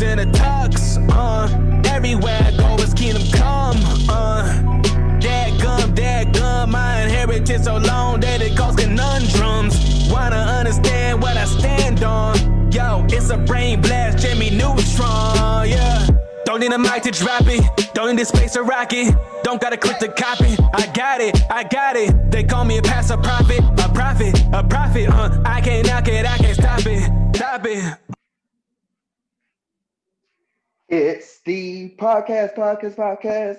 in a tux, everywhere I go is kingdom come, dad gum, my inheritance so long that it causes conundrums. Wanna understand what I stand on? Yo, it's a brain blast, Jimmy Neutron, yeah. Don't need a mic to drop it, don't need a space to rock it, don't gotta click the copy. I got it. They call me a pastor prophet, a prophet, I can't knock it, I can't stop it. It's the podcast.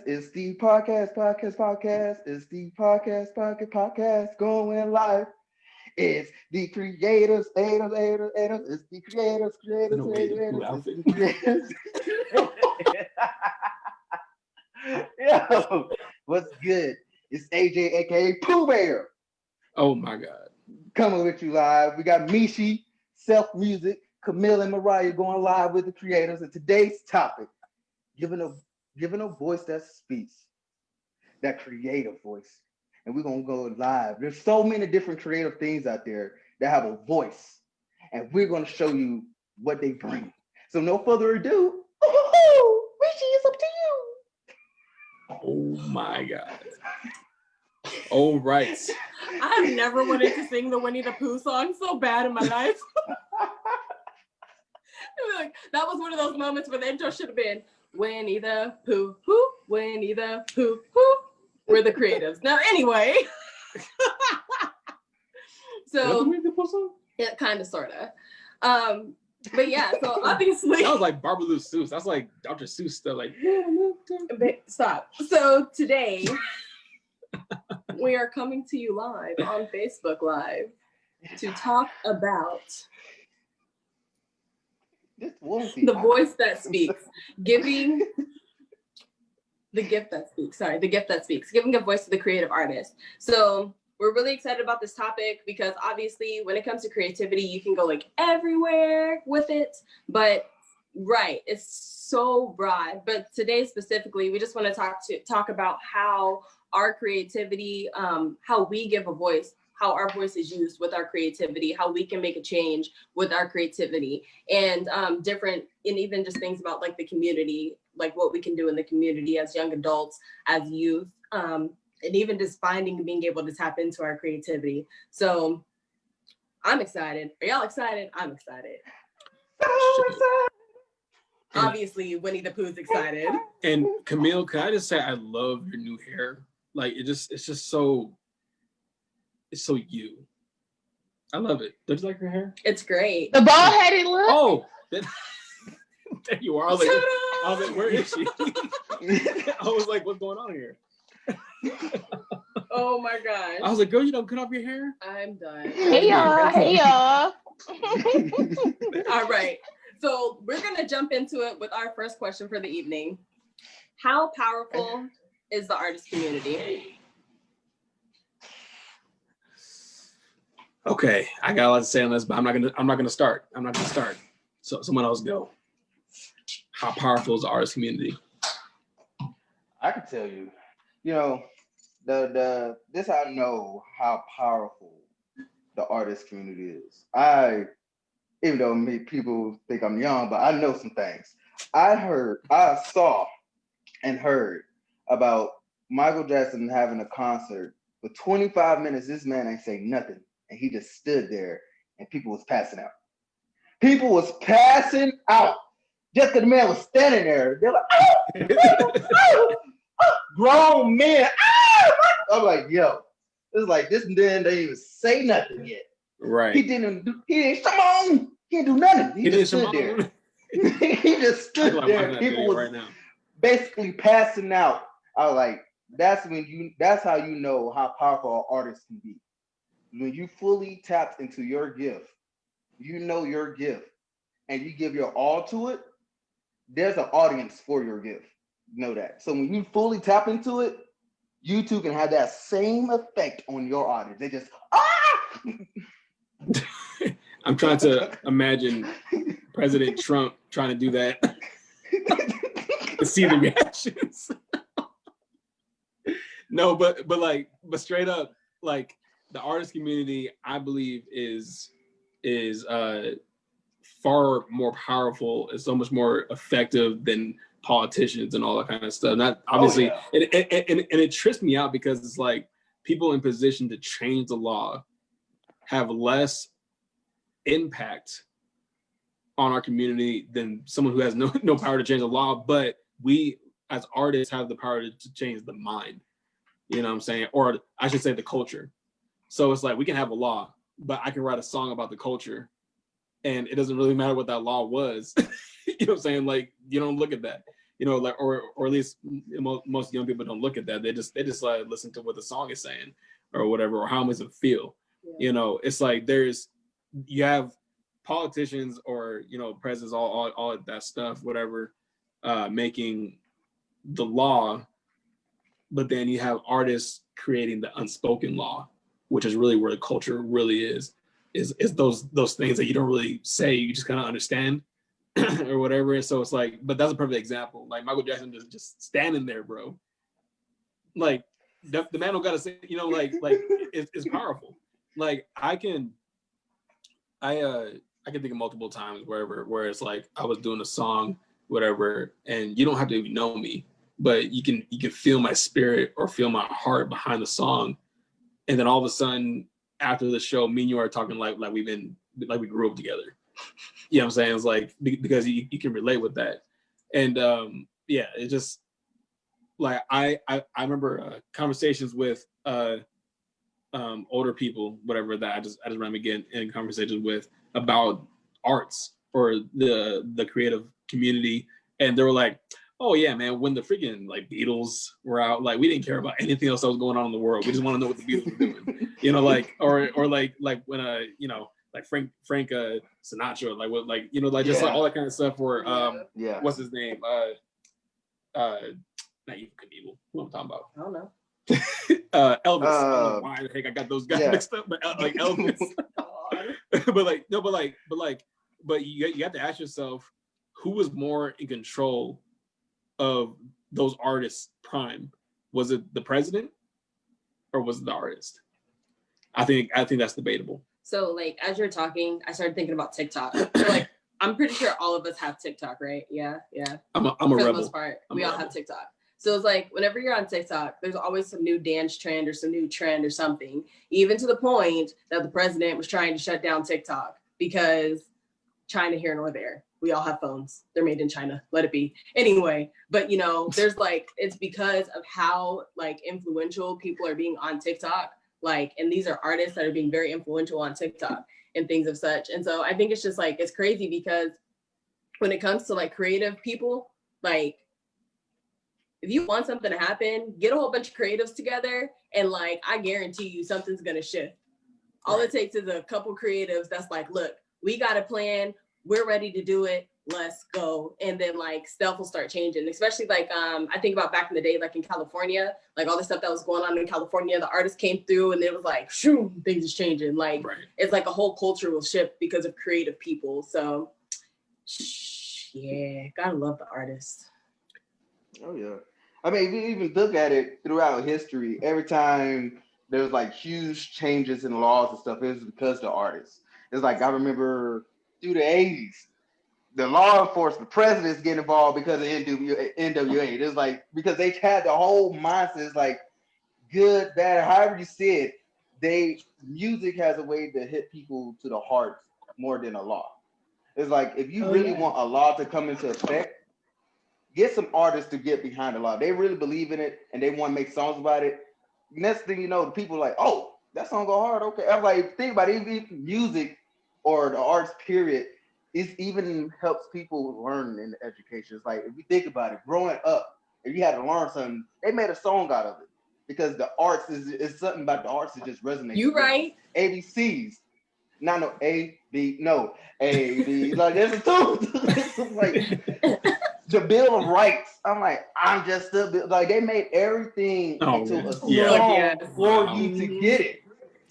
It's the podcast. It's the podcast going live. It's the creators. It's the creators. Yo, what's good? It's AJ, aka Pooh Bear. Oh my God. Coming with you live. We got Mishi, Self Music, Camille and Mariah going live with the creators. And today's topic, giving a voice that speaks, that creative voice. And we're gonna go live. There's so many different creative things out there that have a voice. And we're gonna show you what they bring. So no further ado, Mishi, it's up to you. Oh my God. All right. I've never wanted to sing the Winnie the Pooh song so bad in my life. Like, that was one of those moments where the intro should have been Winnie the Pooh, Pooh, Winnie the Pooh, Pooh. We're the creatives. Now, anyway. So, Winnie the Pooh song? Yeah, kind of, sort of. But yeah, so obviously. That was like Barbara Lou Seuss. That's like Dr. Seuss stuff. Like, stop. So today, we are coming to you live on Facebook Live to talk about the voice that speaks, giving the gift that speaks. The gift that speaks, giving a voice to the creative artist. So we're really excited about this topic because obviously when it comes to creativity, you can go like everywhere with it, but right, it's so broad. But today specifically, we just want to talk about how our creativity, how we give a voice, how our voice is used with our creativity, how we can make a change with our creativity, and even just things about like the community, like what we can do in the community as young adults, as youth, and even just finding and being able to tap into our creativity. So I'm excited. Are y'all excited? I'm excited. So excited. Obviously, Winnie the Pooh's excited. And Camille, can I just say I love your new hair? Like it's just so you. I love it. Don't you like her hair? It's great. The bald-headed look. Oh, there you are. I was like, where is she? I was like, what's going on here? Oh my gosh. I was like, girl, you don't cut off your hair? I'm done. Hey y'all. All right. So we're going to jump into it with our first question for the evening. How powerful is the artist community? Okay, I got a lot to say on this, but I'm not gonna start. So someone else go. How powerful is the artist community? I can tell you, this I know how powerful the artist community is. Even though people think I'm young, but I know some things. I saw and heard about Michael Jackson having a concert for 25 minutes. This man ain't say nothing, and he just stood there, and people was passing out. People was passing out just because the man was standing there. They're like, grown men. I'm like, yo, it's like this man didn't even say nothing yet. Right. He didn't do nothing. He just stood there. He just stood there. People was right now basically passing out. I was like, that's how you know how powerful an artist can be. When you fully tap into your gift, your gift, and you give your all to it, there's an audience for your gift. You know that. So when you fully tap into it, you too can have that same effect on your audience. They just I'm trying to imagine President Trump trying to do that to see the reactions. No, but straight up, like the artist community, I believe is far more powerful and so much more effective than politicians and all that kind of stuff. Not obviously, and it trips me out because it's like people in position to change the law have less impact on our community than someone who has no power to change the law. But we as artists have the power to change the mind. You know what I'm saying? Or I should say the culture. So it's like we can have a law, but I can write a song about the culture, and it doesn't really matter what that law was. You know what I'm saying? Like, you don't look at that, you know, like, or at least most young people don't look at that. They just like listen to what the song is saying or whatever, or how does it feel. Yeah. You know, it's like you have politicians or, you know, presidents, all that stuff, whatever, making the law, but then you have artists creating the unspoken law, which is really where the culture really is those things that you don't really say, you just kind of understand or whatever. So it's like, but that's a perfect example. Like Michael Jackson just standing there, bro. Like the man don't gotta say, you know, like it's powerful. Like I can think of multiple times where it's like I was doing a song, whatever, and you don't have to even know me, but you can feel my spirit or feel my heart behind the song. And then all of a sudden after the show, me and you are talking like we grew up together. You know what I'm saying? It's like, because you can relate with that. And yeah, it just like, I remember conversations with older people, whatever, that I just remember getting in conversations with about arts or the creative community. And they were like, oh yeah, man, when the freaking like Beatles were out, like we didn't care about anything else that was going on in the world. We just want to know what the Beatles were doing. You know, like, or like when you know, like Frank Sinatra, like what, like, you know, like just like all that kind of stuff where what's his name? Not even Knievel. Who I'm talking about? I don't know. Elvis. I don't know why the heck I got those guys mixed up, but like Elvis. but you have to ask yourself, who was more in control of those artists' prime? Was it the president or was it the artist? I think that's debatable. So like as you're talking, I started thinking about TikTok. Like I'm pretty sure all of us have TikTok, right? Yeah. I'm a For rebel. the most part, we all have TikTok. So it's like whenever you're on TikTok, there's always some new dance trend or some new trend or something, even to the point that the president was trying to shut down TikTok because China here nor there. We all have phones. They're made in China. Let it be. Anyway, but you know, there's like, it's because of how like influential people are being on TikTok. Like, and these are artists that are being very influential on TikTok and things of such. And so I think it's just like, it's crazy because when it comes to like creative people, like if you want something to happen, get a whole bunch of creatives together and like, I guarantee you something's going to shift. All it takes is a couple creatives that's like, look, we got a plan. We're ready to do it. Let's go. And then like stuff will start changing, especially like, I think about back in the day, like in California, like all the stuff that was going on in California, the artists came through and it was like, shoo, things is changing. Like It's like a whole culture will shift because of creative people. So yeah, gotta love the artists. Oh yeah. I mean, if you even look at it throughout history, every time there's like huge changes in laws and stuff, it's because of the artists. It's like, I remember through the 80s, the law enforcement, presidents get involved because of NWA. It's like, because they had the whole mindset, it's like good, bad, however you see it, music has a way to hit people to the heart more than a law. It's like, if you really want a law to come into effect, get some artists to get behind the law. They really believe in it and they want to make songs about it. Next thing you know, the people are like, oh, that song go hard. Okay. I'm like, think about it, even music or the arts period, it even helps people learn in education. It's like, if you think about it, growing up, if you had to learn something, they made a song out of it because the arts is something about the arts that just resonates. You right. ABCs. Not no A, B, no. A, B. Like, there's a two. Like, the Bill of Rights. I'm like, I'm just the Bill. Like, they made everything into a song for you to get it.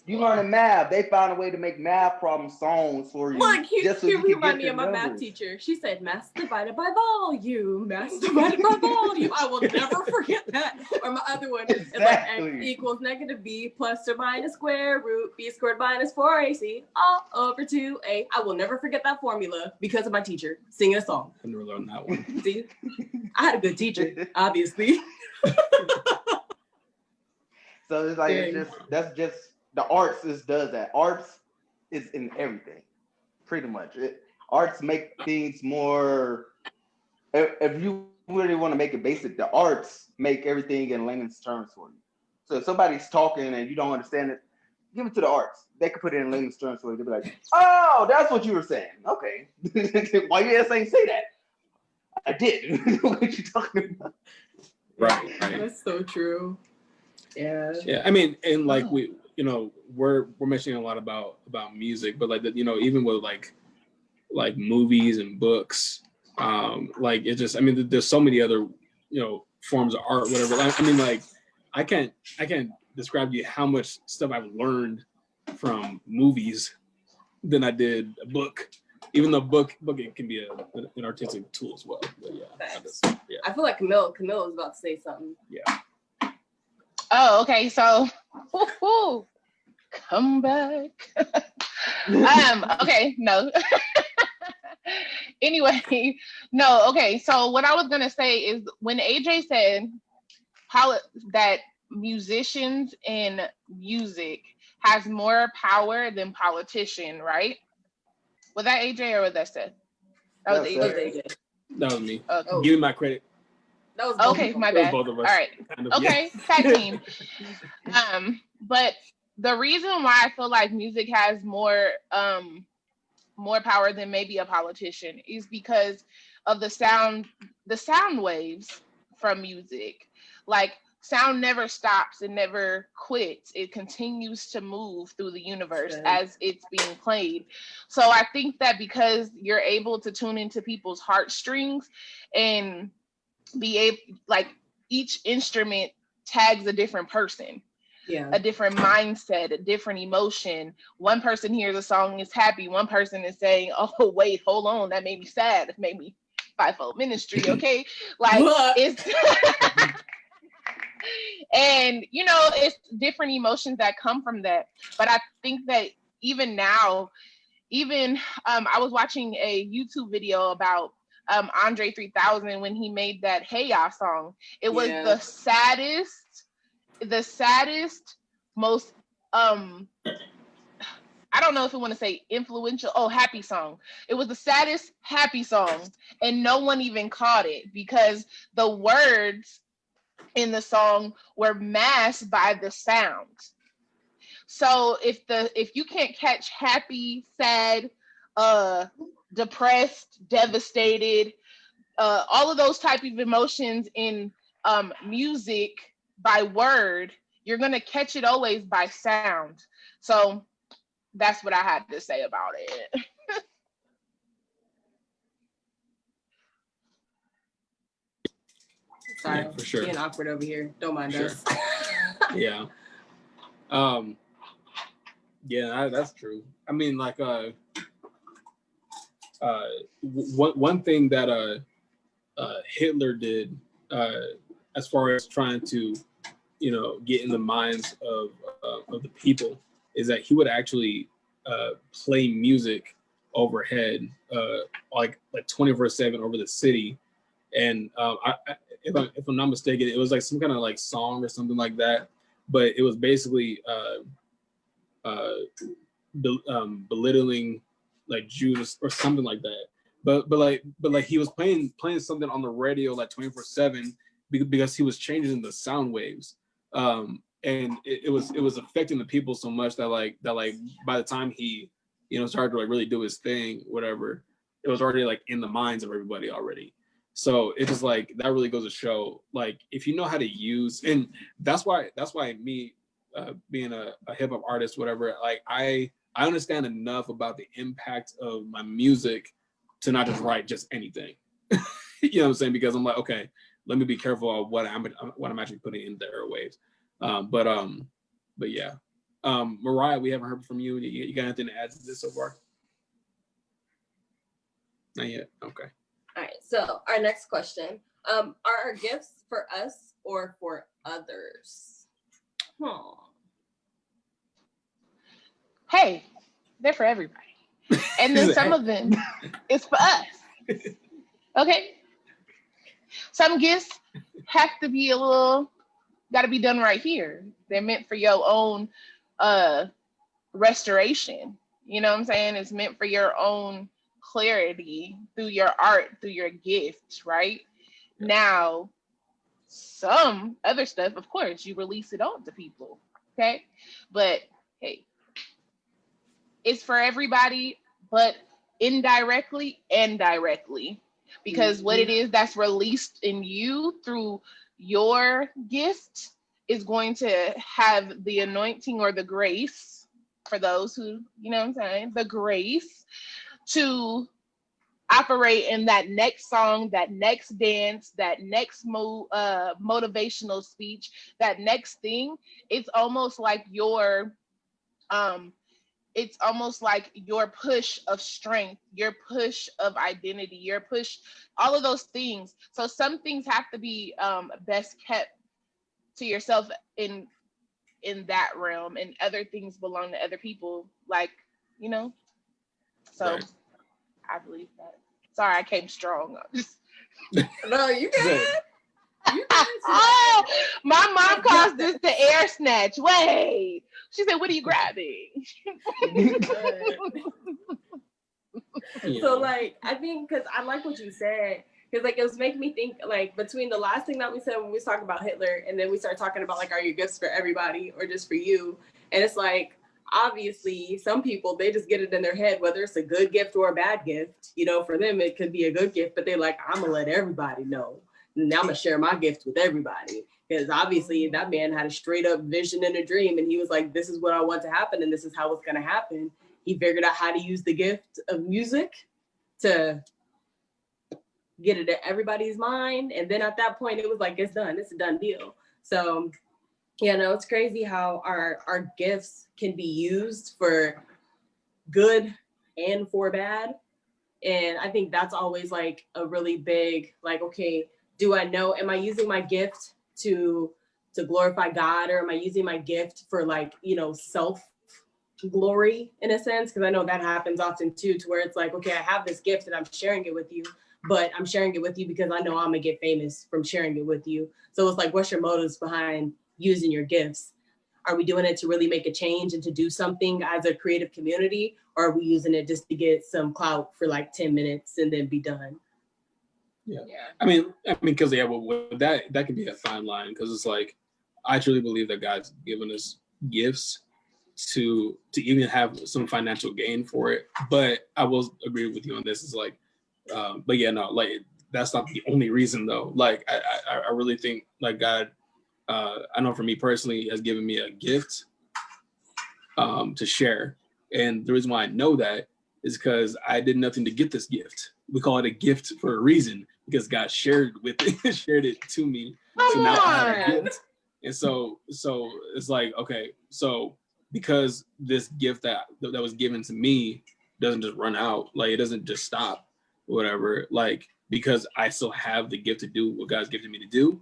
You learning math. They found a way to make math problem songs for you. Look, just so here you we can remind get me the of my math numbers. teacher. She said, mass divided by volume, mass divided by volume. I will never forget that. Or my other one is like x equals negative b plus or minus square root b squared minus 4ac all over 2a. I will never forget that formula because of my teacher singing a song. I never learned that one. See, I had a good teacher, obviously. So it's like that's just the arts does that. Arts is in everything, pretty much. Arts make things more. If you really want to make it basic, the arts make everything in layman's terms for you. So if somebody's talking and you don't understand it, give it to the arts. They can put it in layman's terms for you. They'll be like, "Oh, that's what you were saying." Okay, why you ain't say that? I did. What you talking about? Right. That's so true. Yeah. Yeah. I mean, and like we're mentioning a lot about music, but like even with like movies and books, like it just, I mean, there's so many other forms of art, whatever. I mean, like I can't describe to you how much stuff I've learned from movies than I did a book. Even though book it can be an artistic tool as well. But yeah, I feel like Camille was about to say something. Yeah. Oh, okay. So, come back. Okay, no. Anyway, no. Okay, so what I was gonna say is when AJ said that musicians in music has more power than politician, right? Was that AJ or was that Seth? That was AJ. That was me. Okay. Give me my credit. That was okay, my bad. Both of us. All right. Kind of, okay, tag team. But the reason why I feel like music has more power than maybe a politician is because of the sound waves from music. Like sound never stops, it never quits. It continues to move through the universe as it's being played. So I think that because you're able to tune into people's heartstrings and be able, like each instrument tags a different person, a different mindset, a different emotion. One person hears a song is happy, one person is saying, oh wait, hold on, that made me sad, it made me fivefold ministry. Okay, like it's and it's different emotions that come from that. But I think that even now, I was watching a YouTube video about Andre 3000 when he made that Hey Ya song. It was the saddest, most I don't know if I want to say influential. Oh, happy song. It was the saddest happy song, and no one even caught it because the words in the song were masked by the sound. So if you can't catch happy, sad, depressed, devastated, all of those type of emotions in music by word, you're gonna catch it always by sound. So that's what I had to say about it. Sorry, yeah, for sure. Being awkward over here. Don't mind us. Yeah. Yeah, that's true. I mean, like, one thing that Hitler did, as far as trying to, get in the minds of the people, is that he would actually play music overhead, like 24/7 over the city, and if I'm not mistaken, it was like some kind of like song or something like that, but it was basically belittling like Jews or something like that. But like he was playing something on the radio like 24/7 because he was changing the sound waves, and it was affecting the people so much that like by the time he started to like really do his thing, whatever, it was already like in the minds of everybody already. So it's just like that really goes to show, like, if you know how to use, and that's why me being a hip hop artist, whatever, like I understand enough about the impact of my music to not just write just anything. You know what I'm saying? Because I'm like, okay, let me be careful of what I'm actually putting in the airwaves. But yeah. Mariah, we haven't heard from you. You got anything to add to this so far? Not yet. Okay. All right. So our next question: are our gifts for us or for others? Hey, they're for everybody, and then some of them is for us. Okay. Some gifts have to be got to be done right here. They're meant for your own restoration. You know what I'm saying? It's meant for your own clarity through your art, through your gift, right? Yeah. Now, some other stuff, of course, you release it on to people, okay? But hey, it's for everybody, but indirectly and directly. Because what it is that's released in you through your gift is going to have the anointing or the grace, for those who, you know what I'm saying, the grace to operate in that next song, that next dance, that next motivational speech, that next thing. It's almost like your push of strength, your push of identity, your push, all of those things. So some things have to be best kept to yourself in that realm, and other things belong to other people, like, you know. So right. I believe that. Sorry, I came strong. No, you can. Oh, my mom calls this the air snatch. Wait. She said, what are you grabbing? So, like, I think, because I like what you said, because, like, it was making me think, like, between the last thing that we said when we was talking about Hitler, and then we started talking about, like, are your gifts for everybody or just for you? And it's like, obviously, some people, they just get it in their head, whether it's a good gift or a bad gift. You know, for them, it could be a good gift, but they're like, I'm going to let everybody know. And I'm going to share my gift with everybody. Because obviously that man had a straight up vision and a dream. And he was like, this is what I want to happen. And this is how it's going to happen. He figured out how to use the gift of music to get it to everybody's mind. And then at that point, it was like, it's done. It's a done deal. So, yeah, no, it's crazy how our gifts can be used for good and for bad. And I think that's always like a really big, like, okay, do I know, am I using my gift to glorify God, or am I using my gift for, like, you know, self glory in a sense? Because I know that happens often too, to where it's like, okay, I have this gift and I'm sharing it with you, but I'm sharing it with you because I know I'm gonna get famous from sharing it with you. So it's like, what's your motives behind using your gifts? Are we doing it to really make a change and to do something as a creative community, or are we using it just to get some clout for like 10 minutes and then be done? Yeah. I mean, because that can be a fine line, because it's like, I truly believe that God's given us gifts to even have some financial gain for it. But I will agree with you on this. Is like, but yeah, no, like, that's not the only reason though. Like, I really think, like, God, I know for me personally, has given me a gift to share. And the reason why I know that is because I did nothing to get this gift. We call it a gift for a reason, because God shared it to me. So now I have a gift. And so it's like, okay, so because this gift that was given to me doesn't just run out, like, it doesn't just stop, whatever, like, because I still have the gift to do what God's gifted me to do,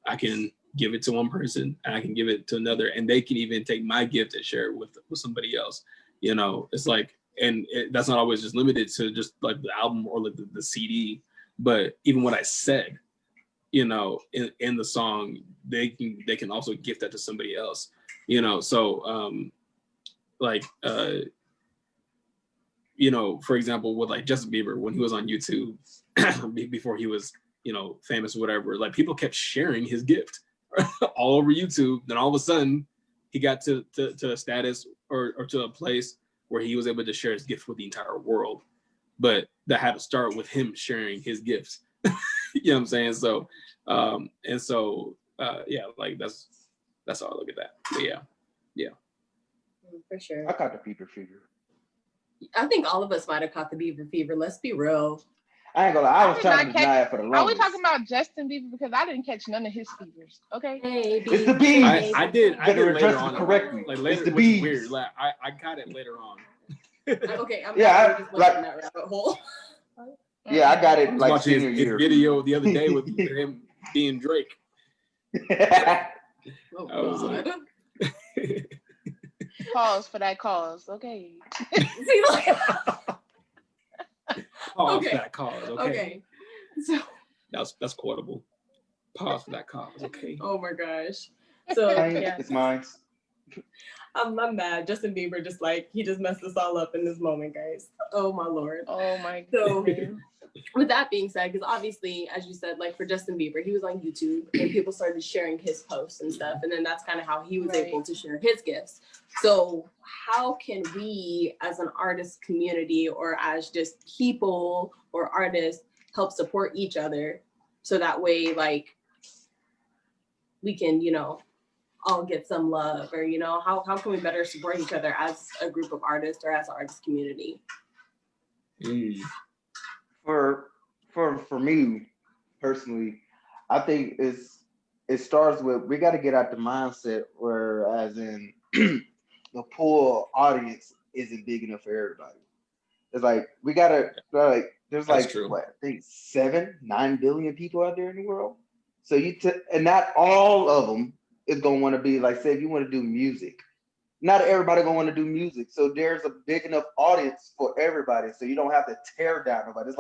I can give it to one person and I can give it to another, and they can even take my gift and share it with somebody else. You know, it's like, and that's not always just limited to just like the album or like the CD, but even what I said, you know, in the song, they can also gift that to somebody else, you know. So you know, for example, with like Justin Bieber, when he was on YouTube before he was, you know, famous or whatever, like, people kept sharing his gift all over YouTube. Then all of a sudden he got to a status or to a place where he was able to share his gift with the entire world. But that had to start with him sharing his gifts. You know what I'm saying? So, yeah, like, that's how I look at that. But yeah. For sure. I caught the Bieber fever. I think all of us might have caught the Bieber fever. Let's be real. I ain't gonna lie. I was trying to deny it for the longest. Are we talking about Justin Bieber? Because I didn't catch none of his fevers. Okay. Hey, it's the bees. I did later on. Correctly. Like later, it's the which is bees. weird. Like I got it later on. Okay, I'm yeah, just like that rabbit hole. Yeah, I got it. I was like watching his video the other day with him being Drake. Oh, I was like, pause for that cause. Okay. See, like, pause okay. for that cause. Okay. So that's quotable. Pause for that cause. Okay. oh my gosh. So yeah. It's mine. I'm mad. Justin Bieber just like he just messed us all up in this moment, guys. Oh my lord. Oh my So goodness. with that being said, because obviously, as you said, like for Justin Bieber, he was on YouTube and people started sharing his posts and stuff, and then that's kind of how he was able to share his gifts. So how can we, as an artist community or as just people or artists, help support each other so that way, like, we can, you know, all get some love, or you know, how can we better support each other as a group of artists or as an artist community? For me personally, I think it starts with we got to get out the mindset where, as in, the pool audience isn't big enough for everybody. It's like we gotta like there's That's like true. what I think 7-9 billion people out there in the world. So and not all of them is gonna want to be like, say if you want to do music, not everybody gonna want to do music. So there's a big enough audience for everybody. So you don't have to tear down nobody. It's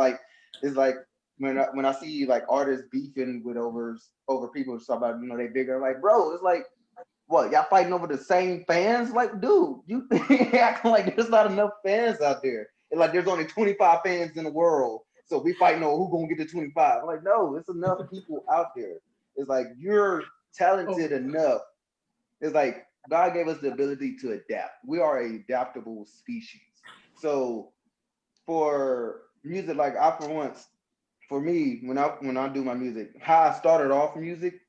like when I see like artists beefing with over people talk about, you know, they bigger. Like, bro, it's like, what, y'all fighting over the same fans? Like, dude, you acting like there's not enough fans out there. And like there's only 25 fans in the world. So we fighting over who gonna get the 25. I'm like, no, it's enough people out there. It's like you're talented enough. It's like God gave us the ability to adapt. We are an adaptable species. So for music, like for me, when I do my music, how I started off music,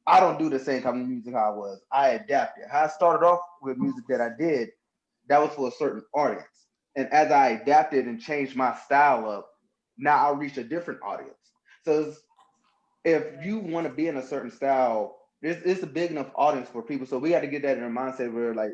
I don't do the same kind of music how I was. I adapted. How I started off with music that I did, that was for a certain audience. And as I adapted and changed my style up, now I reach a different audience. So if you want to be in a certain style, it's a big enough audience for people. So we got to get that in our mindset where like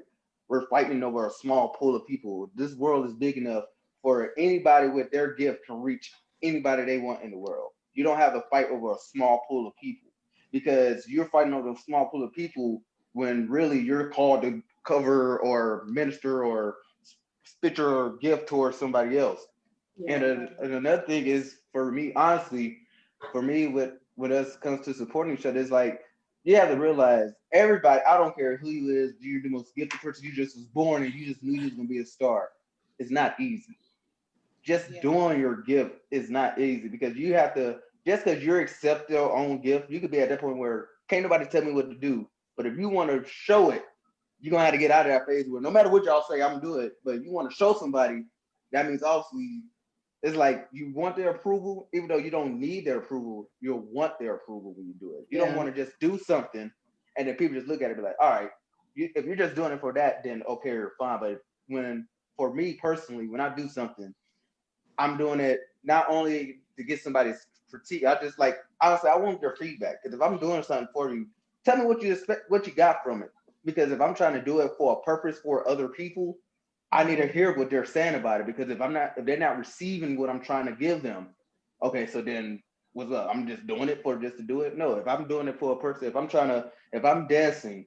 we're fighting over a small pool of people. This world is big enough for anybody with their gift to reach anybody they want in the world. You don't have to fight over a small pool of people, because you're fighting over a small pool of people when really you're called to cover or minister or spit your gift towards somebody else. Yeah. And another thing is, for me, honestly, when us comes to supporting each other, it's like you have to realize everybody, I don't care who you is, you're the most gifted person, you just was born and you just knew you was gonna be a star. It's not easy. Just doing your gift is not easy, because you have to, just because you accept your own gift, you could be at that point where can't nobody tell me what to do. But if you want to show it, you're gonna have to get out of that phase where no matter what y'all say, I'm gonna do it. But if you want to show somebody, that means obviously it's like you want their approval, even though you don't need their approval, you'll want their approval when you do it. You don't want to just do something and then people just look at it and be like, all right, if you're just doing it for that, then okay, you're fine. But for me personally, when I do something, I'm doing it not only to get somebody's critique. I just like, honestly, I want their feedback. Because if I'm doing something for you, tell me what you expect, what you got from it. Because if I'm trying to do it for a purpose for other people, I need to hear what they're saying about it. Because if they're not receiving what I'm trying to give them, okay, so then what's up? I'm just doing it just to do it? No, if I'm doing it for a person, if I'm dancing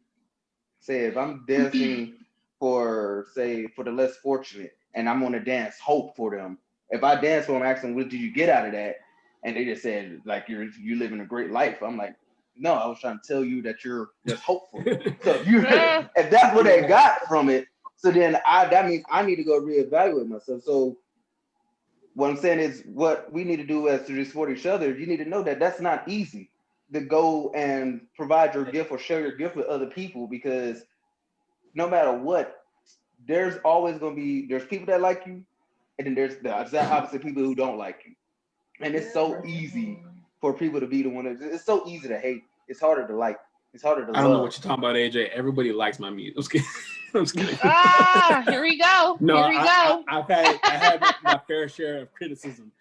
for the less fortunate, and I'm gonna dance hope for them. If I dance for them, asking, what did you get out of that? And they just said, like, you're living a great life. I'm like, no, I was trying to tell you that you're just hopeful. So if that's what they got from it, so then that means I need to go reevaluate myself. So what I'm saying is, what we need to do as to support each other, you need to know that that's not easy to go and provide your gift or share your gift with other people, because no matter what, there's always going to be, there's people that like you, and then there's the exact opposite people who don't like you. And it's so easy for people to be the one it's so easy to hate. It's harder to like. It's harder to love. I don't know what you're talking about, AJ. Everybody likes my music. I'm just kidding. Here we go. No, here we go. I had my fair share of criticism.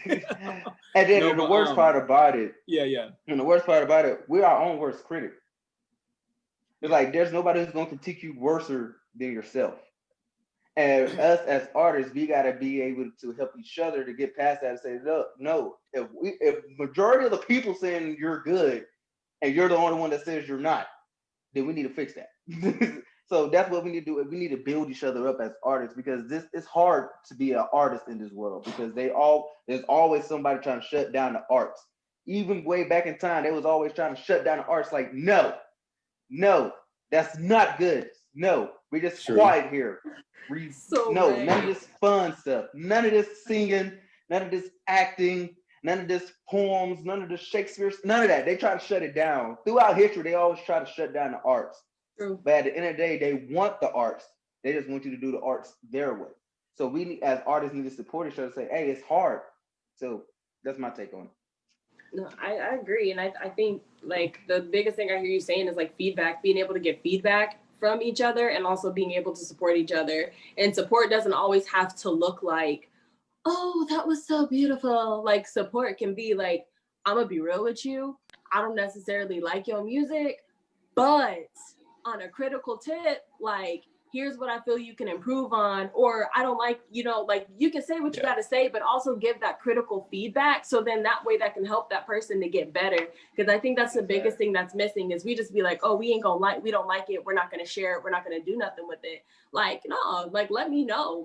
And then the worst part about it, yeah. And the worst part about it, we're our own worst critic. It's like there's nobody who's gonna critique you worse than yourself. And us as artists, we gotta be able to help each other to get past that and say, look, no, if majority of the people saying you're good and you're the only one that says you're not, then we need to fix that. So that's what we need to do. We need to build each other up as artists, because it's hard to be an artist in this world, because there's always somebody trying to shut down the arts. Even way back in time, they was always trying to shut down the arts. Like, no, that's not good. No, we're just quiet here. None of this fun stuff. None of this singing. None of this acting. None of this poems. None of this Shakespeare. None of that. They try to shut it down. Throughout history, they always try to shut down the arts. True. But at the end of the day, they want the arts. They just want you to do the arts their way. So we, as artists, need to support each other and say, hey, it's hard. So that's my take on it. No, I agree. And I think like the biggest thing I hear you saying is like feedback, being able to get feedback from each other and also being able to support each other. And support doesn't always have to look like, oh, that was so beautiful. Like support can be like, I'm gonna be real with you. I don't necessarily like your music, but on a critical tip, like, here's what I feel you can improve on, or I don't like, like you can say what you got to say, but also give that critical feedback. So then that way that can help that person to get better. Because I think that's the biggest thing that's missing is we just be like, oh, we don't like it. We're not going to share it. We're not going to do nothing with it. Like, no, like, let me know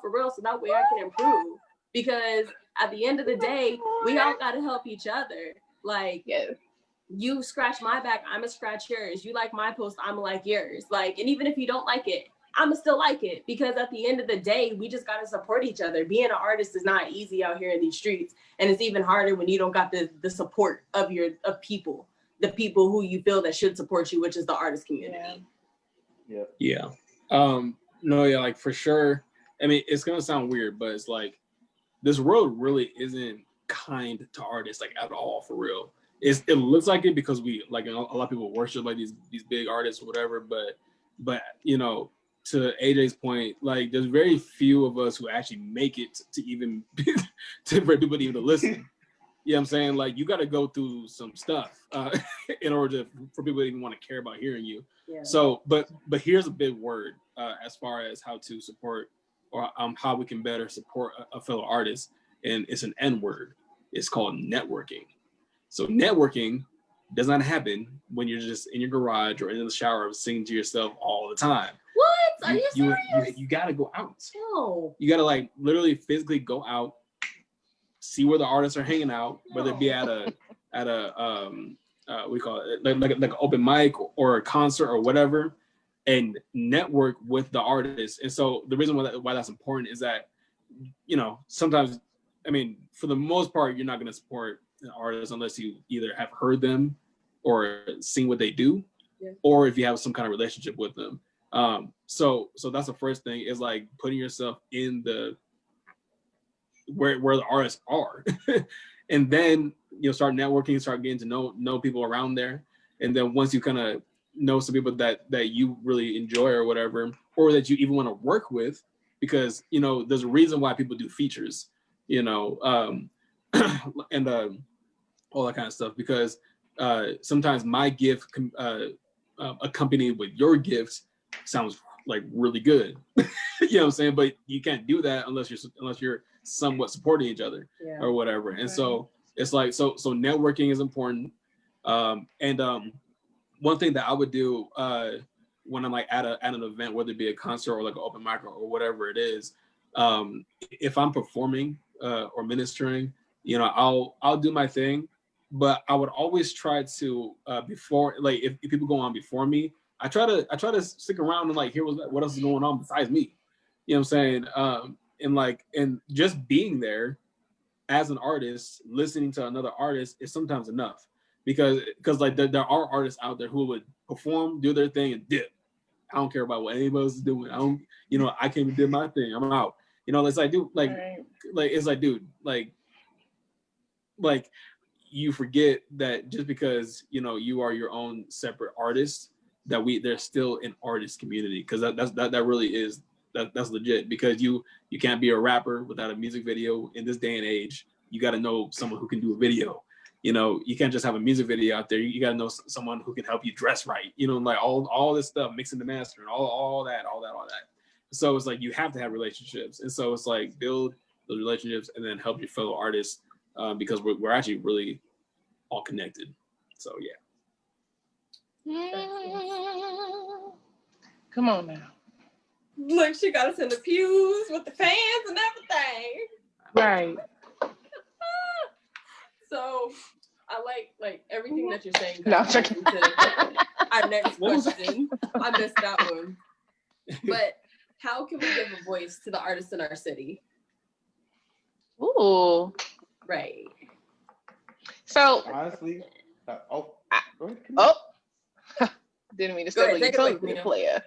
for real. So that way I can improve, because at the end of the day, we all got to help each other. Like, you scratch my back, I'ma scratch yours. You like my post, I'ma like yours. Like, and even if you don't like it, I'ma still like it, because at the end of the day, we just gotta support each other. Being an artist is not easy out here in these streets, and it's even harder when you don't got the support of people, the people who you feel that should support you, which is the artist community. Yeah. No, yeah, like for sure. I mean, it's gonna sound weird, but it's like this world really isn't kind to artists, like at all, for real. It looks like it because we, like, a lot of people worship like these big artists or whatever, but to AJ's point, like there's very few of us who actually make it to even for people to even listen. You know what I'm saying? Like, you got to go through some stuff in order for people to even want to care about hearing you. Yeah. So, but here's a big word as far as how to support, or how we can better support a fellow artist, and it's an N word. It's called networking. So networking does not happen when you're just in your garage or in the shower singing to yourself all the time. What? Are you serious? You got to go out. No. You got to like literally physically go out, see where the artists are hanging out, whether it be at a we call it like an open mic or a concert or whatever, and network with the artists. And so the reason why that's important is that, sometimes, I mean, for the most part, you're not going to support artists unless you either have heard them or seen what they do, or if you have some kind of relationship with them. So that's the first thing, is like putting yourself in the where the artists are, and then start networking, start getting to know people around there, and then once you kind of know some people that you really enjoy or whatever, or that you even want to work with, because there's a reason why people do features, and all that kind of stuff, because sometimes my gift accompanied with your gift sounds like really good. You know what I'm saying? But you can't do that unless you're somewhat supporting each other or whatever. And so it's like, so networking is important. And one thing that I would do when I'm like at an event, whether it be a concert or like an open mic or whatever it is, if I'm performing or ministering, I'll do my thing, but I would always try to before, like if people go on before me, I try to stick around and like hear what else is going on besides me. You know what I'm saying? And just being there as an artist, listening to another artist is sometimes enough, because like there are artists out there who would perform, do their thing, and dip. I don't care about what anybody else is doing. I came and did my thing. I'm out. It's like, dude, it's like, dude, like you forget that just because you are your own separate artist, that there's still an artist community, because that really is that's legit, because you can't be a rapper without a music video in this day and age. you got to know someone who can do a video. You know, you can't just have a music video out there. You got to know someone who can help you dress right. You know, like all this stuff, mixing the master and all that. So it's like you have to have relationships, and so it's like build those relationships and then help your fellow artists because we're actually really all connected. So yeah. Come on now. Look, she got us in the pews with the fans and everything. Right. So I like everything that you're saying. No, Our next question. I missed that one. But how can we give a voice to the artists in our city? Ooh. Right. So honestly, didn't mean to steal your toes, me player.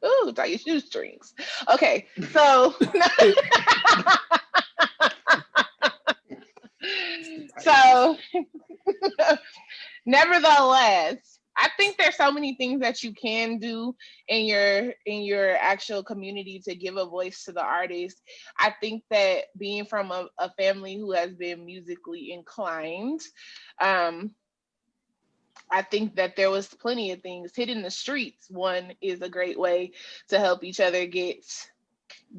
Ooh, tie your shoestrings. Okay, so nevertheless, I think there's so many things that you can do in your actual community to give a voice to the artists. I think that being from a family who has been musically inclined, I think that there was plenty of things. Hitting the streets, one, is a great way to help each other get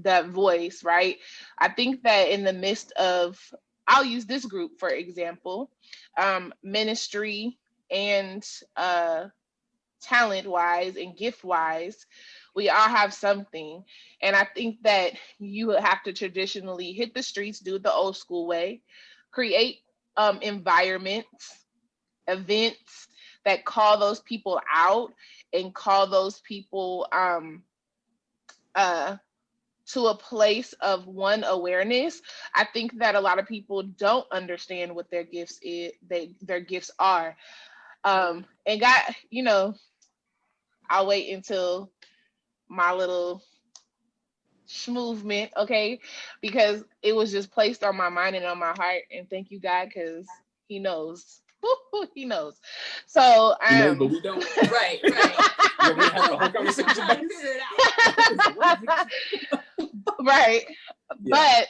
that voice, right? I think that in the midst of, I'll use this group for example, ministry and talent-wise and gift-wise, we all have something. And I think that you have to traditionally hit the streets, do it the old school way, create environments, events that call those people out and call those people to a place of awareness. I think that a lot of people don't understand what their gifts their gifts are. And God, you know, I'll wait until my little movement, okay? Because it was just placed on my mind and on my heart. And thank you, God, because He knows. He knows. So but we don't. Right. We have a whole conversation about it. Right. Yeah. But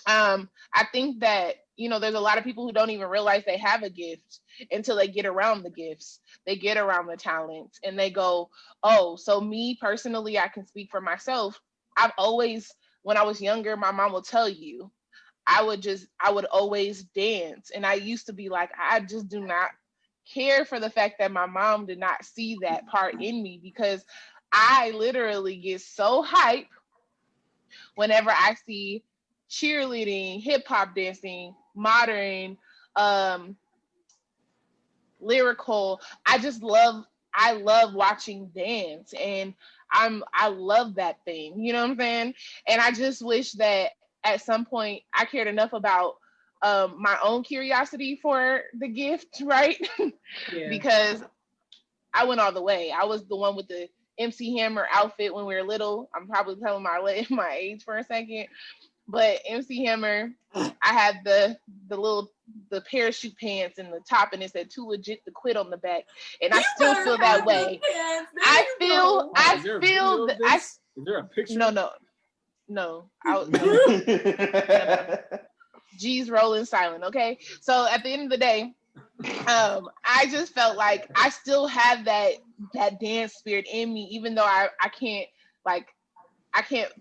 I think that, you know, there's a lot of people who don't even realize they have a gift until they get around the gifts, they get around the talents, and they go, oh, so me personally, I can speak for myself. I've always, when I was younger, my mom will tell you, I would always dance. And I used to be like, I just do not care for the fact that my mom did not see that part in me, because I literally get so hype whenever I see cheerleading, hip hop dancing, modern, lyrical. I love watching dance, and I love that thing. You know what I'm saying? And I just wish that at some point I cared enough about my own curiosity for the gift, right? Yeah. Because I went all the way. I was the one with the MC Hammer outfit when we were little. I'm probably telling my age for a second, but MC Hammer, I had the parachute pants and the top, and it said "Too legit to quit" on the back, and I still feel that way. I feel. Is there a picture? No. G's rolling silent. Okay, so at the end of the day, I just felt like I still have that dance spirit in me, even though I can't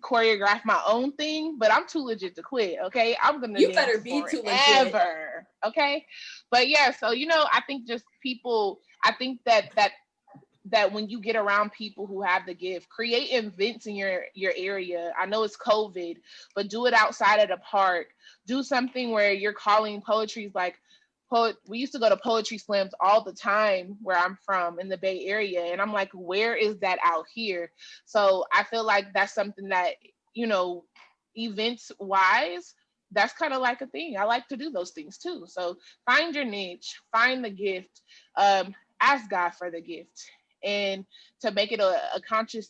choreograph my own thing, but I'm too legit to quit. Okay, I'm gonna. You better be too legit. Okay, but yeah, so you know, I think just people. I think that when you get around people who have the gift, create events in your area. I know it's COVID, but do it outside of the park. Do something where you're calling poetry like. We used to go to poetry slams all the time where I'm from in the Bay Area. And I'm like, where is that out here? So I feel like that's something that, you know, events wise, that's kind of like a thing. I like to do those things too. So find your niche, find the gift, ask God for the gift, and to make it a conscious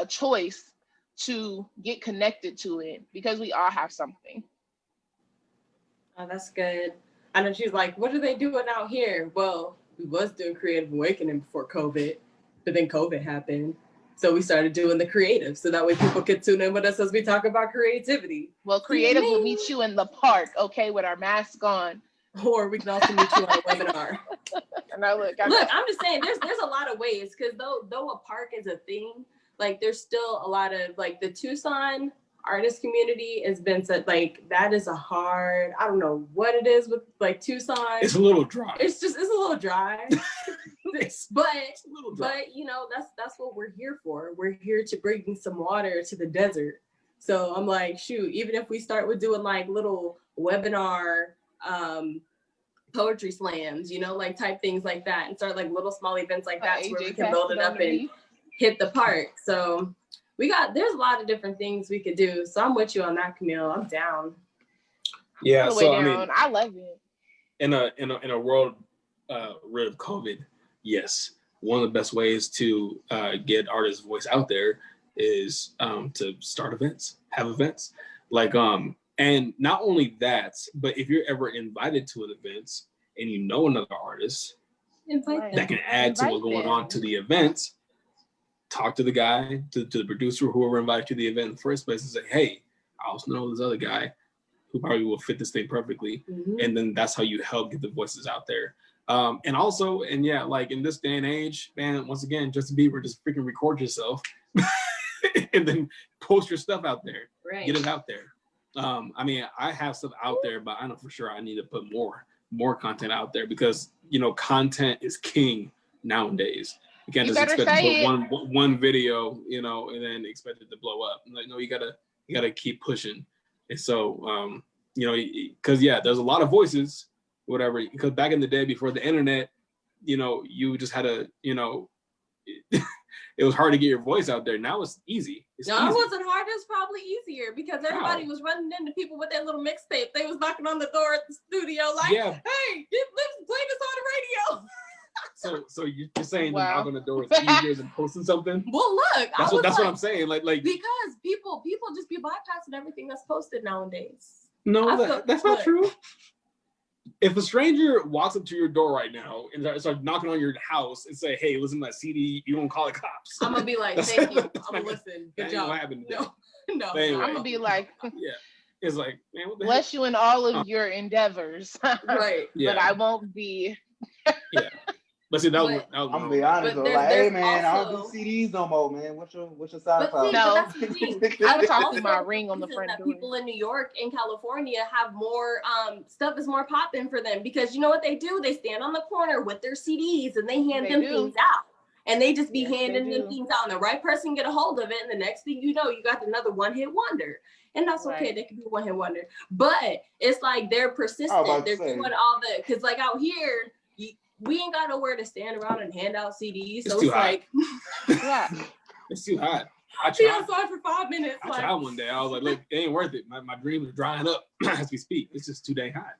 choice to get connected to it, because we all have something. Oh, that's good. I know she's like, what are they doing out here? Well, we was doing Creative Awakening before COVID, but then COVID happened. So we started doing the creative, so that way people could tune in with us as we talk about creativity. Well, creative will meet you in the park, okay, with our mask on. Or we can also meet you on a webinar. No, look, I'm just saying, there's a lot of ways, because though a park is a thing, like there's still a lot of, like, the Tucson artist community has been said, like, that is a hard, I don't know what it is with, like, Tucson. It's a little dry. It's a little dry. but a little dry. But you know, that's what we're here for. We're here to bring some water to the desert. So I'm like, shoot, even if we start with doing like little webinar poetry slams, you know, like type things like that, and start like little small events like that, where we can build it up and hit the park. So there's a lot of different things we could do. So I'm with you on that, Camille. I'm down. Yeah, so I mean, I love it. In a world rid of COVID, yes, one of the best ways to get artists' voice out there is to start events, have events, like and not only that, but if you're ever invited to an event and you know another artist that can add to what's going on to the event, talk to the guy, to the producer, whoever invited you to the event in the first place, and say, hey, I also know this other guy who probably will fit this thing perfectly. And then that's how you help get the voices out there. And also, and yeah, like in this day and age, man, once again, Justin Bieber, just freaking record yourself and then post your stuff out there. Right. Get it out there. I mean, I have stuff out there, but I know for sure I need to put more content out there, because, you know, content is king nowadays. You can't just expect to put one video, you know, and then expect it to blow up. Like, no, you gotta keep pushing. And so, you know, because yeah, there's a lot of voices, whatever. Because back in the day, before the internet, you know, you just had to, you know, it was hard to get your voice out there. Now it's easy. It wasn't hard. It was probably easier, because everybody was running into people with their little mixtape. They was knocking on the door at the studio like, hey, let's play this on the radio. So you're saying that knocking on the door is easier than posting something? Well, look, that's what I'm saying. Like because people just be bypassing everything that's posted nowadays. No, that's not true. If a stranger walks up to your door right now and starts knocking on your house and say, "Hey, listen to my CD," you don't call the cops. I'm gonna be like, "Thank you. I'm gonna listen. Good job." No. Anyway, I'm gonna be like, "Yeah." It's like, man, what the bless you in all of your endeavors. Right. Yeah. But I won't be. Yeah. But see, that was I'm gonna be honest though, like, hey man, I don't do CDs no more, man. What's your SoundCloud? No, that's the thing. I'm talking my ring on the front door. People in New York and California have more stuff is more popping for them, because you know what they do? They stand on the corner with their CDs and they hand them things out. And they just be handing them things out, and the right person get a hold of it, and the next thing you know, you got another one-hit wonder. And that's okay. They can be one-hit wonder. But it's like they're persistent. They're doing all the, because like out here, we ain't got nowhere to stand around and hand out CDs. So it's like, it's too hot. Be outside for 5 minutes. I tried one day. I was like, look, it ain't worth it. My dreams are drying up as we speak. It's just too dang hot.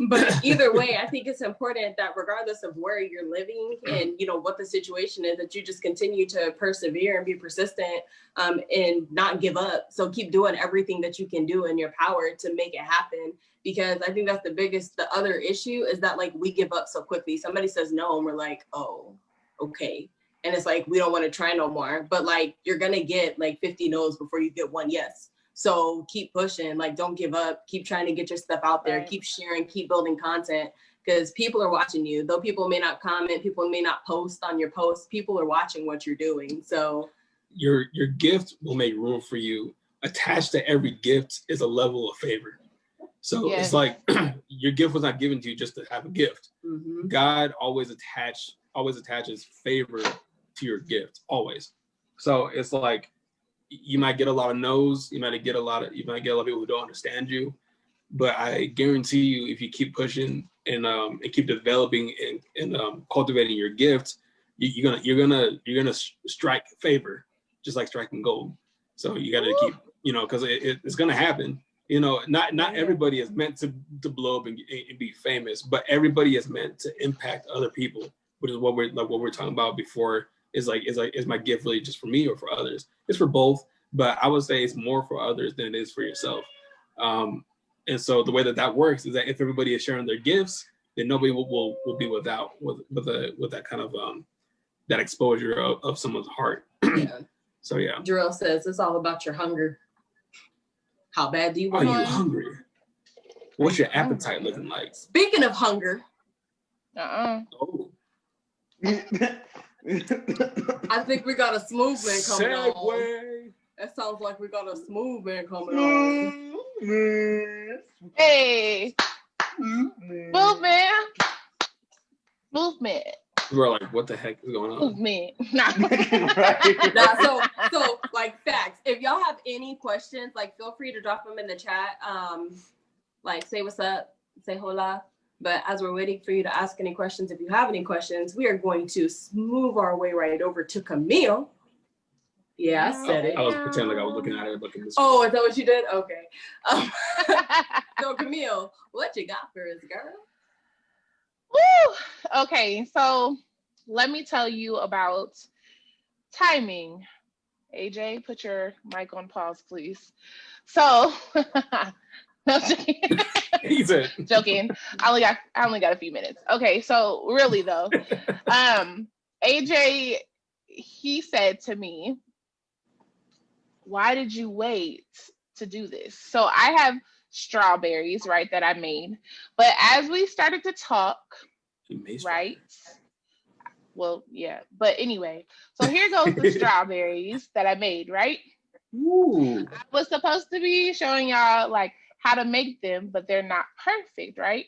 But either way, I think it's important that regardless of where you're living and, you know, what the situation is, that you just continue to persevere and be persistent and not give up. So keep doing everything that you can do in your power to make it happen. Because I think that's the other issue is that, like, we give up so quickly. Somebody says no and we're like, oh, okay. And it's like, we don't want to try no more. But like, you're going to get like 50 no's before you get one yes. So keep pushing, like, don't give up, keep trying to get your stuff out there, keep sharing, keep building content, because people are watching you. Though people may not comment, people may not post on your posts, people are watching what you're doing. So your gift will make room for you. Attached to every gift is a level of favor. So it's like your gift was not given to you just to have a gift. Mm-hmm. God always attaches favor to your gift, always. So it's like, you might get a lot of no's, you might get a lot of people who don't understand you, but I guarantee you, if you keep pushing and keep developing and cultivating your gift, you're gonna strike favor, just like striking gold. So you got to keep, you know, because it's gonna happen. You know, not everybody is meant to blow up and be famous, but everybody is meant to impact other people, which is what we're talking about before. Is my gift really just for me or for others? It's for both, but I would say it's more for others than it is for yourself. And so the way that works is that if everybody is sharing their gifts, then nobody will be with that kind of that exposure of someone's heart. Yeah. So yeah. Jarrell says it's all about your hunger. How bad do you want? Are you hungry? What's your appetite looking like? Speaking of hunger. Oh. I think we got a smooth man coming on. That sounds like we got a smooth man coming on. Hey. Movement. We're like, what the heck is going on? Movement. So like facts. If y'all have any questions, like feel free to drop them in the chat. Like say what's up, say hola. But as we're waiting for you to ask any questions, if you have any questions, we are going to smooth our way right over to Camille. Yeah, I said it. I was pretending like I was looking at her, looking this way. Oh, is that what you did? Okay. So Camille, what you got for us, girl? Woo! Okay, so let me tell you about timing. AJ, put your mic on pause, please. So, no, joking. I only got a few minutes. Okay, so really though, AJ, he said to me, "Why did you wait to do this?" So I have strawberries, right, that I made. But as we started to talk, right? Well, yeah. But anyway, so here goes the strawberries that I made, right? Ooh. I was supposed to be showing y'all like how to make them, but they're not perfect, right?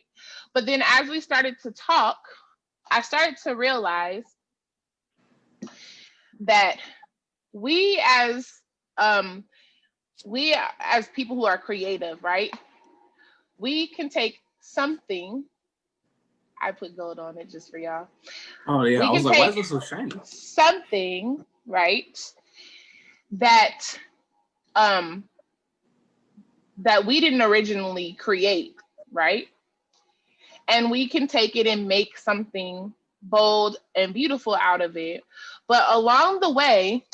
But then as we started to talk, I started to realize that we as people who are creative, right? We can take something. I put gold on it just for y'all. Oh yeah, I was like, why is this so shiny? Something, right? That that we didn't originally create, right? And we can take it and make something bold and beautiful out of it. But along the way,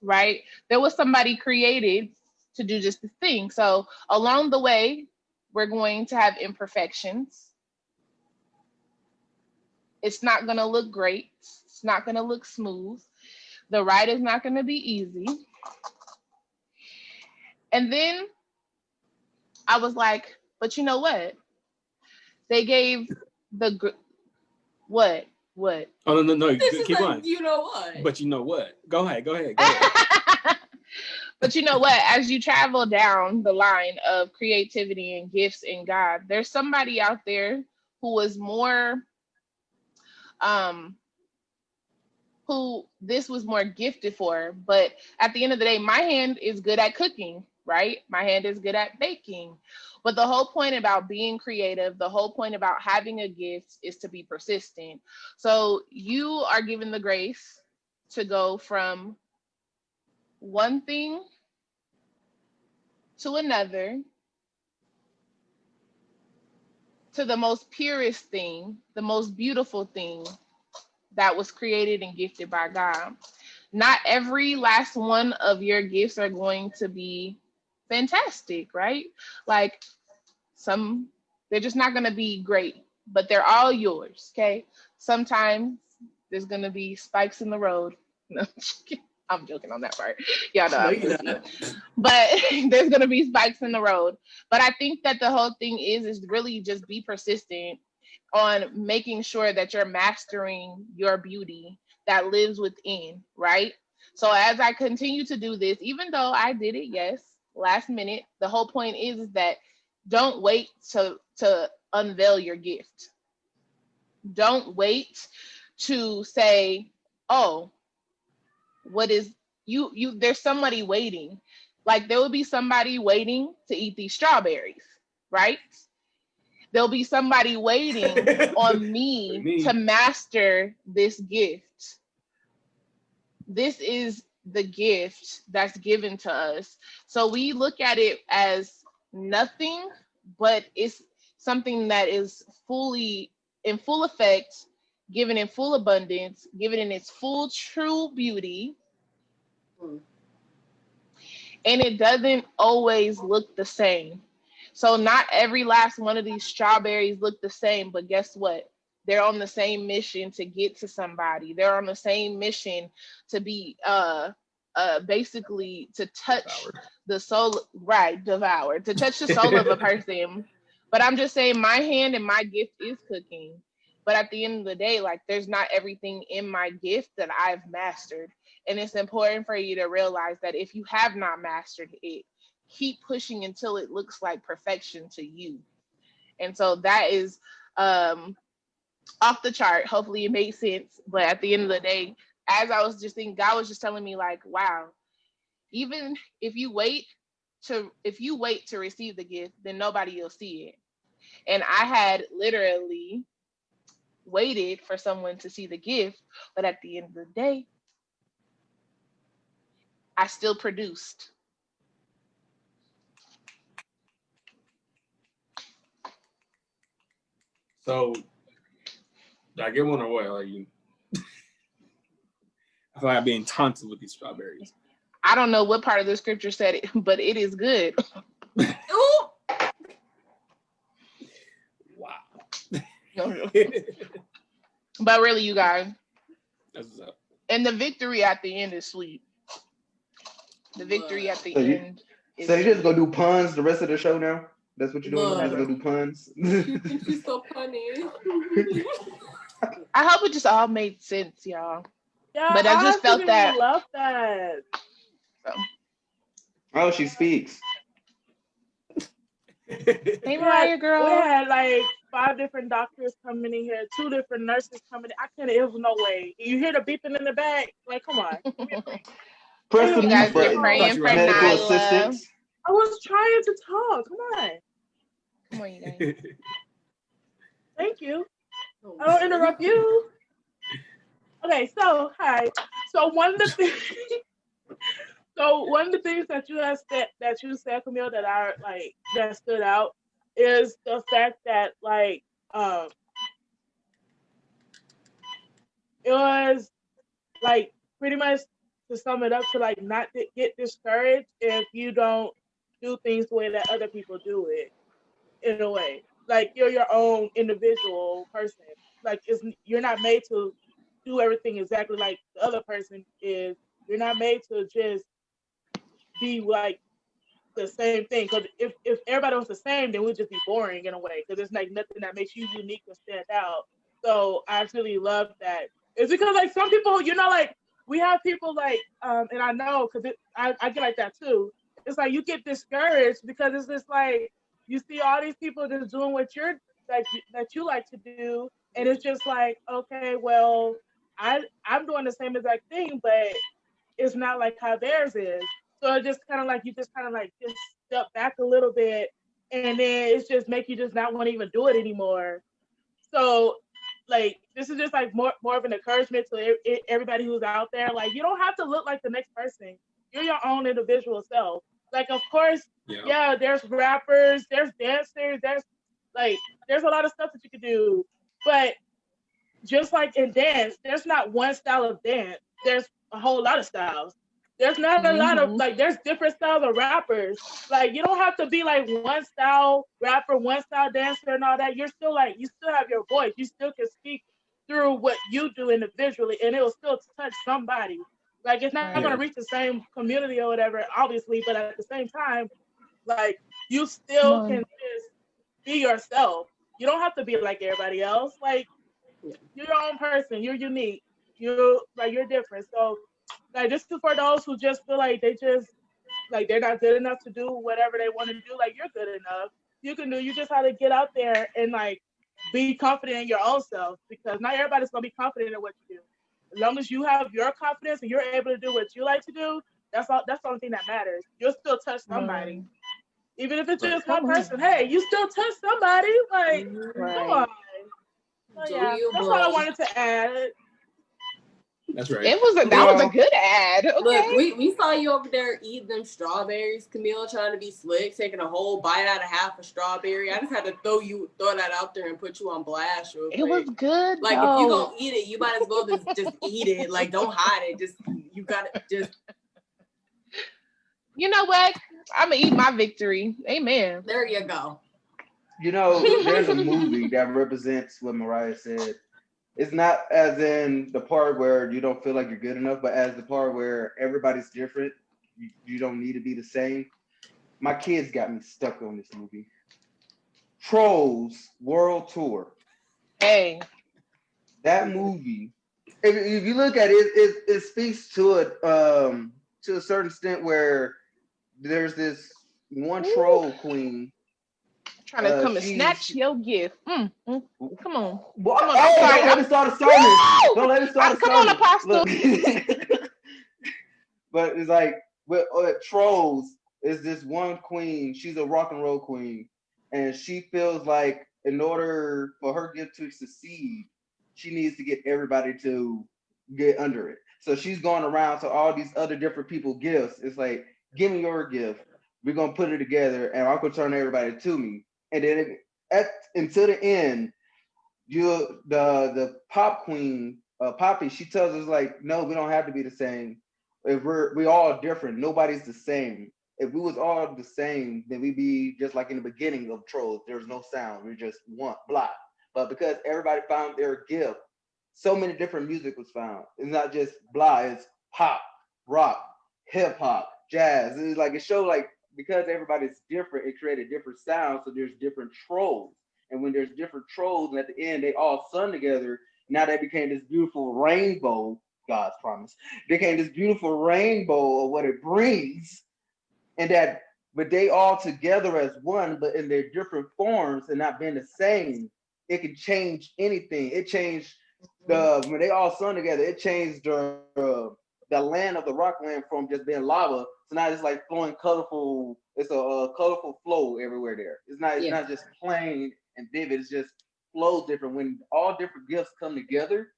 right, there was somebody created to do just the thing. So along the way, we're going to have imperfections. It's not going to look great. It's not going to look smooth. The ride is not going to be easy. And then I was like, but you know what? They gave the what? Oh no! Keep on. You know what? But you know what? Go ahead. But you know what? As you travel down the line of creativity and gifts in God, there's somebody out there who was more, who this was more gifted for. But at the end of the day, my hand is good at cooking, right? My hand is good at baking. But the whole point about being creative, the whole point about having a gift is to be persistent. So you are given the grace to go from one thing to another, to the most purest thing, the most beautiful thing that was created and gifted by God. Not every last one of your gifts are going to be fantastic, right? Like some, they're just not going to be great, but they're all yours, okay? Sometimes there's going to be spikes in the road. No, I'm joking on that part. Y'all know. But there's going to be spikes in the road. But I think that the whole thing is really just be persistent on making sure that you're mastering your beauty that lives within, right? So as I continue to do this, even though I did it, yes, last minute, the whole point is that don't wait to unveil your gift. Don't wait to say, oh, what is you there's somebody waiting. Like there will be somebody waiting to eat these strawberries, right? There'll be somebody waiting on me to master this gift. This is the gift that's given to us. So we look at it as nothing, but it's something that is fully in full effect, given in full abundance, given in its full true beauty. And it doesn't always look the same. So not every last one of these strawberries look the same, but guess what? They're on the same mission to get to somebody. They're on the same mission to be basically to touch the soul, right, devoured, to touch the soul of a person. But I'm just saying my hand and my gift is cooking. But at the end of the day, like, there's not everything in my gift that I've mastered. And it's important for you to realize that if you have not mastered it, keep pushing until it looks like perfection to you. And so that is off the chart. Hopefully it made sense. But at the end of the day, as I was just thinking, God was just telling me, like, wow, even if you wait to receive the gift, then nobody will see it. And I had literally waited for someone to see the gift, but at the end of the day, I still produced. So, did I get one or what? Like, I feel like I'm being taunted with these strawberries. I don't know what part of the scripture said it, but it is good. Wow. But really, you guys, That's what's up. And the victory at the end is sweet. The victory at the end is So you just gonna do puns the rest of the show now? That's what you're doing? You're just gonna do puns? She's so funny. I hope it just all made sense, y'all. Yeah, but I just felt that. I love that. So. Oh, she speaks. Hey, Mariah, girl. We had like 5 different doctors coming in here, 2 different nurses coming in. I couldn't, it was no way. You hear the beeping in the back? Like, come on. Press You guys been praying for medical Nyla. assistance. I was trying to talk. Come on. Come on, you guys. Thank you. I don't interrupt you. Okay, so hi. So one of the things that you said, Camille, that I like that stood out is the fact that like it was like pretty much to sum it up to like not to get discouraged if you don't do things the way that other people do it, in a way. Like you're your own individual person. Like you're not made to do everything exactly like the other person is. You're not made to just be like the same thing. Because if everybody was the same, then we'd just be boring in a way. Because there's like nothing that makes you unique or stand out. So I really love that. It's because like some people, you know, like we have people like, and I know because I get like that too. It's like you get discouraged because it's just like you see all these people just doing what you're like that you like to do, and it's just like, okay, well, I'm doing the same exact thing, but it's not like how theirs is. So it just kind of like you just kind of like just step back a little bit, and then it's just make you just not want to even do it anymore. So like this is just like more of an encouragement to everybody who's out there. Like you don't have to look like the next person. You're your own individual self. Like of course, yeah, there's rappers, there's dancers, there's a lot of stuff that you can do. But just like in dance, there's not one style of dance. There's a whole lot of styles. There's not a lot of like there's different styles of rappers. Like you don't have to be like one style rapper, one style dancer and all that. You're still like you still have your voice. You still can speak through what you do individually and it will still touch somebody. Like it's not gonna reach the same community or whatever, obviously, but at the same time, like you still can just be yourself. You don't have to be like everybody else. Like you're your own person, you're unique, you're different. So like this is for those who just feel like they just like they're not good enough to do whatever they want to do. Like you're good enough. You can do. You just have to get out there and like be confident in your own self because not everybody's gonna be confident in what you do. As long as you have your confidence and you're able to do what you like to do, that's all. That's the only thing that matters. You'll still touch somebody, even if it's just one person. Hey, you still touch somebody. Like come on. So, yeah, that's all I wanted to add. That's right. That was a good ad. Okay. Look, we saw you over there eating them strawberries. Camille trying to be slick, taking a whole bite out of half a strawberry. I just had to throw that out there and put you on blast real quick. It was good. Like if you gonna eat it, you might as well just eat it. Like don't hide it. Just you gotta just. You know what? I'm gonna eat my victory. Amen. There you go. You know, there's a movie that represents what Mariah said. It's not as in the part where you don't feel like you're good enough, but as the part where everybody's different. You don't need to be the same. My kids got me stuck on this movie. Trolls World Tour. Hey. That movie, if you look at it, it speaks to a certain extent where there's this one troll queen. Trying to come and snatch your gift. Come on. What? Come on. Oh, don't let me start a sermon. Don't let me start a sermon. Come on, Apostle. But it's like with trolls is this one queen. She's a rock and roll queen, and she feels like in order for her gift to succeed, she needs to get everybody to get under it. So she's going around to all these other different people gifts. It's like, give me your gift. We're gonna put it together, and I'm gonna turn everybody to me. And then until the end, the pop queen, Poppy, she tells us like, no, we don't have to be the same. If we all different, nobody's the same. If we was all the same, then we'd be just like in the beginning of Trolls. There's no sound. We're just one block. But because everybody found their gift, so many different music was found. It's not just blah. It's pop, rock, hip hop, jazz. It's like it showed like, because everybody's different, it created different sounds. So there's different trolls. And when there's different trolls, and at the end, they all sung together. Now they became this beautiful rainbow, God's promise. They became this beautiful rainbow of what it brings. And that, but they all together as one, but in their different forms and not being the same, it can change anything. It changed when they all sung together, it changed the land of the rock land from just being lava. So now it's like flowing colorful. It's a colorful flow everywhere there. It's not just plain and vivid. It's just flows different. When all different gifts come together,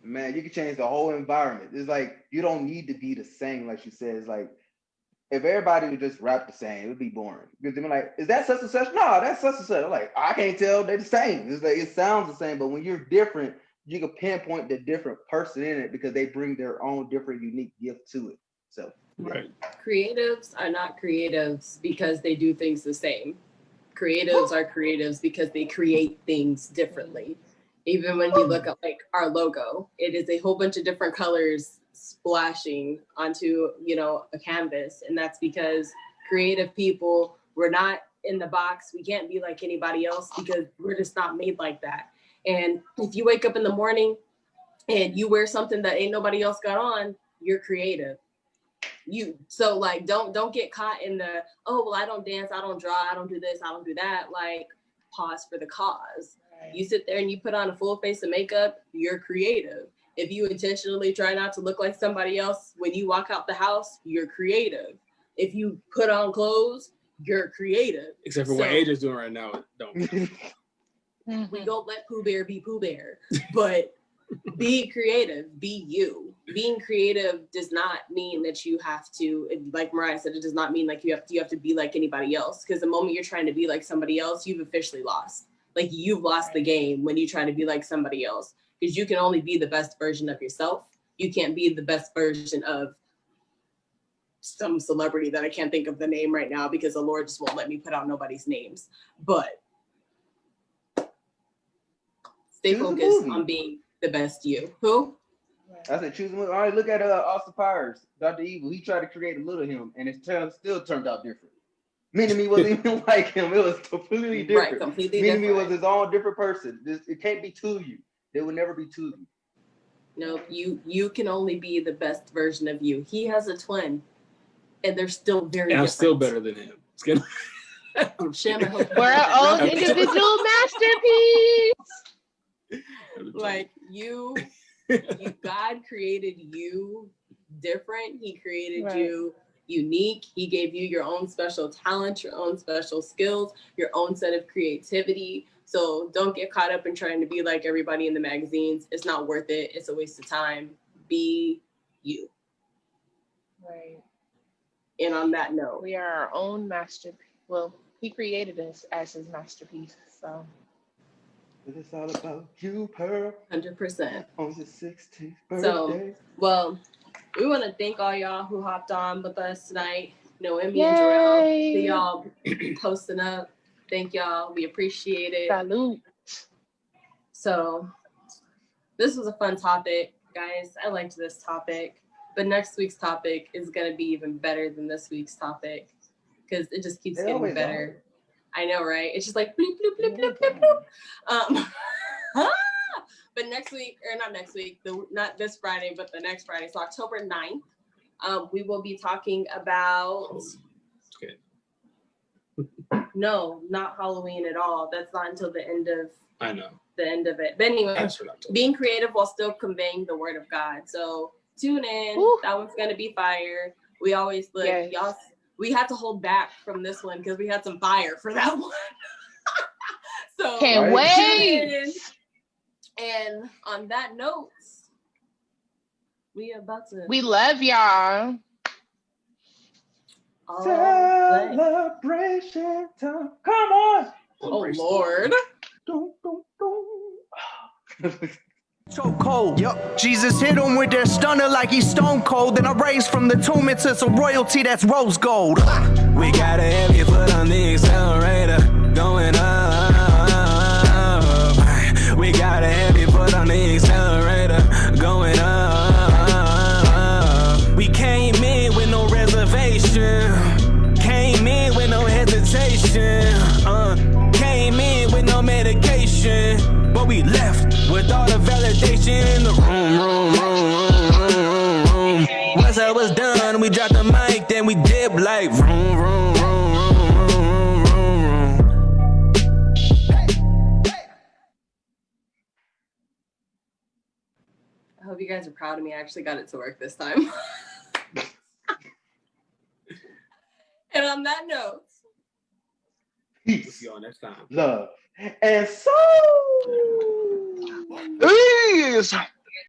man, you can change the whole environment. It's like you don't need to be the same, like she said. It's like if everybody would just rap the same, it would be boring. Because they're like, is that such and such? No, that's such and such. I'm like, I can't tell. They're the same. It's like it sounds the same, but when you're different, you can pinpoint the different person in it because they bring their own different, unique gift to it. So, right. Creatives are not creatives because they do things the same. Creatives are creatives because they create things differently. Even when you look at like our logo, it is a whole bunch of different colors splashing onto, a canvas. And that's because creative people, we're not in the box. We can't be like anybody else because we're just not made like that. And if you wake up in the morning and you wear something that ain't nobody else got on, you're creative. So like, don't get caught in the, oh, well, I don't dance, I don't draw, I don't do this, I don't do that. Like, pause for the cause. Right. You sit there and you put on a full face of makeup, you're creative. If you intentionally try not to look like somebody else when you walk out the house, you're creative. If you put on clothes, you're creative. Except for what Adrian's doing right now, don't. We don't let Pooh Bear be Pooh Bear, but be creative, be you. Being creative does not mean that you have to, like Mariah said, it does not mean like you have to be like anybody else. Because the moment you're trying to be like somebody else, you've officially lost. Like you've lost the game when you try to be like somebody else. Because you can only be the best version of yourself. You can't be the best version of some celebrity that I can't think of the name right now because the Lord just won't let me put out nobody's names. But stay focused on being the best you. Who? I said choose a movie. All right, look at Austin Powers, Dr. Evil. He tried to create a little him, and it still turned out different. Mini-Me wasn't even like him. It was completely different. Right, completely Mini-Me different. was his own different person. It can't be two of you. There will never be two of you. No, you can only be the best version of you. He has a twin, and they're still very different. I'm still better than him. We're our own individual masterpiece. Like you, God created you different. He created you unique. He gave you your own special talent, your own special skills, your own set of creativity. So don't get caught up in trying to be like everybody in the magazines. It's not worth it. It's a waste of time. Be you. Right. And on that note, we are our own masterpiece. Well, he created us as his masterpiece. So it's all about you, Pearl. 100%. On your 16th birthday. So, well, we want to thank all y'all who hopped on with us tonight. Noemi and Jarrell, see y'all posting up. Thank y'all. We appreciate it. Salute. So this was a fun topic, guys. I liked this topic. But next week's topic is going to be even better than this week's topic because it just keeps getting better. I know, right? It's just like bloop, bloop, bloop, bloop, bloop, bloop. But next week, or not next week, not this Friday, but the next Friday, so October 9th, we will be talking about... Okay. No, not Halloween at all. That's not until the end of... I know. The end of it. But anyway, being creative while still conveying the word of God. So tune in. Ooh. That one's going to be fire. We always look, y'all... We had to hold back from this one because we had some fire for that one. So can't wait. And on that note, we love y'all. Celebration time. Come on. Oh Lord. So cold. Yep. Jesus hit him with that stunner like he's stone cold. Then I raised from the tomb into some royalty that's rose gold. We gotta have your foot on the accelerator, going up. We gotta have your foot on the accelerator, going up. We came in with no reservation, came in with no hesitation, came in with no medication, but we left with all the validation in the room. Once I was done, we dropped the mic, then we dip like vroom. I hope you guys are proud of me. I actually got it to work this time. And on that note, peace, see y'all next time. Love, and so. Peace.